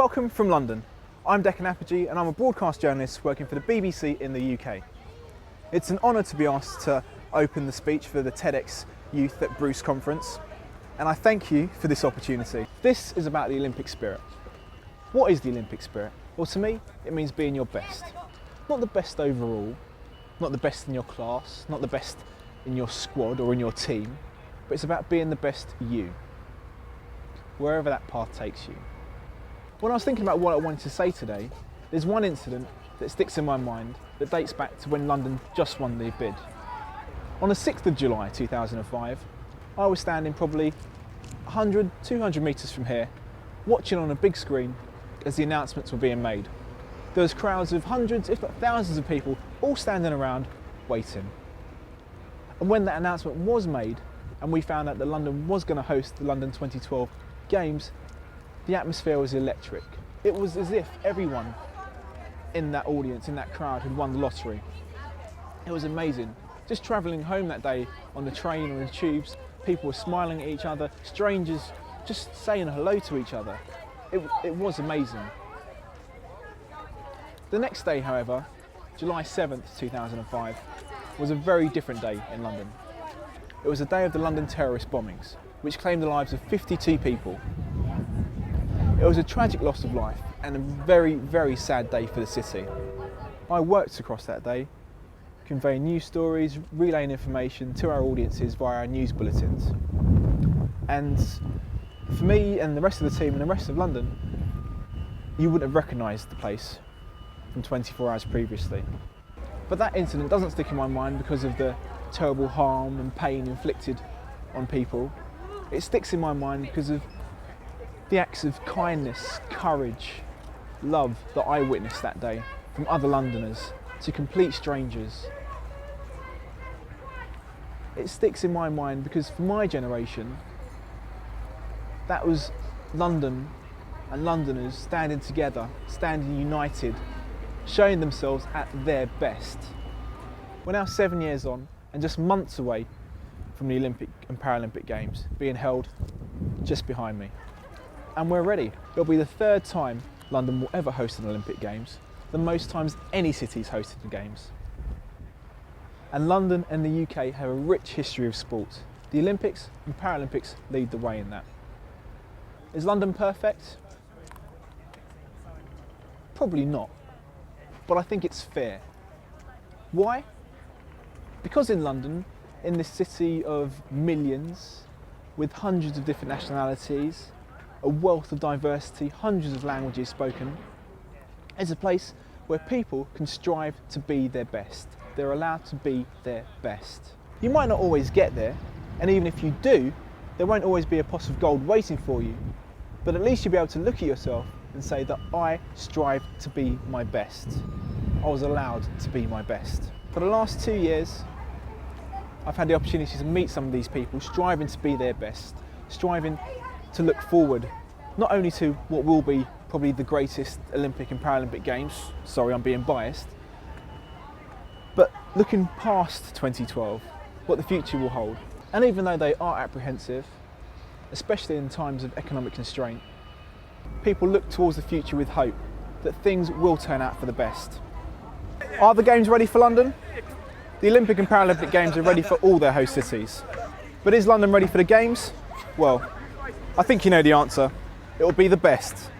Welcome from London. I'm Dekan Apajee and I'm a broadcast journalist working for the BBC in the UK. It's an honour to be asked to open the speech for the TEDxYouth at Bruce conference, and I thank you for this opportunity. This is about the Olympic spirit. What is the Olympic spirit? Well, to me, it means being your best. Not the best overall, not the best in your class, not the best in your squad or in your team, but it's about being the best you, wherever that path takes you. When I was thinking about what I wanted to say today, there's one incident that sticks in my mind that dates back to when London just won the bid. On the 6th of July 2005, I was standing probably 100, 200 metres from here, watching on a big screen as the announcements were being made. There was crowds of hundreds, if not thousands of people, all standing around, waiting. And when that announcement was made, and we found out that London was going to host the London 2012 Games, the atmosphere was electric. It was as if everyone in that audience, in that crowd, had won the lottery. It was amazing. Just travelling home that day on the train or the tubes, people were smiling at each other, strangers just saying hello to each other. It was amazing. The next day, however, July 7th, 2005, was a very different day in London. It was the day of the London terrorist bombings, which claimed the lives of 52 people. It was a tragic loss of life and a very, very sad day for the city. I worked across that day, conveying news stories, relaying information to our audiences via our news bulletins. And for me and the rest of the team and the rest of London, you wouldn't have recognised the place from 24 hours previously. But that incident doesn't stick in my mind because of the terrible harm and pain inflicted on people. It sticks in my mind because of the acts of kindness, courage, love that I witnessed that day from other Londoners to complete strangers. It sticks in my mind because for my generation, that was London and Londoners standing together, standing united, showing themselves at their best. We're now 7 years on and just months away from the Olympic and Paralympic Games being held just behind me. And we're ready. It'll be the third time London will ever host an Olympic Games, the most times any city's hosted the Games. And London and the UK have a rich history of sport. The Olympics and Paralympics lead the way in that. Is London perfect? Probably not, but I think it's fair. Why? Because in London, in this city of millions, with hundreds of different nationalities, a wealth of diversity, hundreds of languages spoken, is a place where people can strive to be their best. They're allowed to be their best. You might not always get there, and even if you do, there won't always be a pot of gold waiting for you, but at least you'll be able to look at yourself and say that I strive to be my best. I was allowed to be my best. For the last 2 years, I've had the opportunity to meet some of these people striving to be their best, striving to look forward, not only to what will be probably the greatest Olympic and Paralympic Games, sorry I'm being biased, but looking past 2012, what the future will hold. And even though they are apprehensive, especially in times of economic constraint, people look towards the future with hope that things will turn out for the best. Are the Games ready for London? The Olympic and Paralympic Games are ready for all their host cities. But is London ready for the Games? Well, I think you know the answer. It will be the best.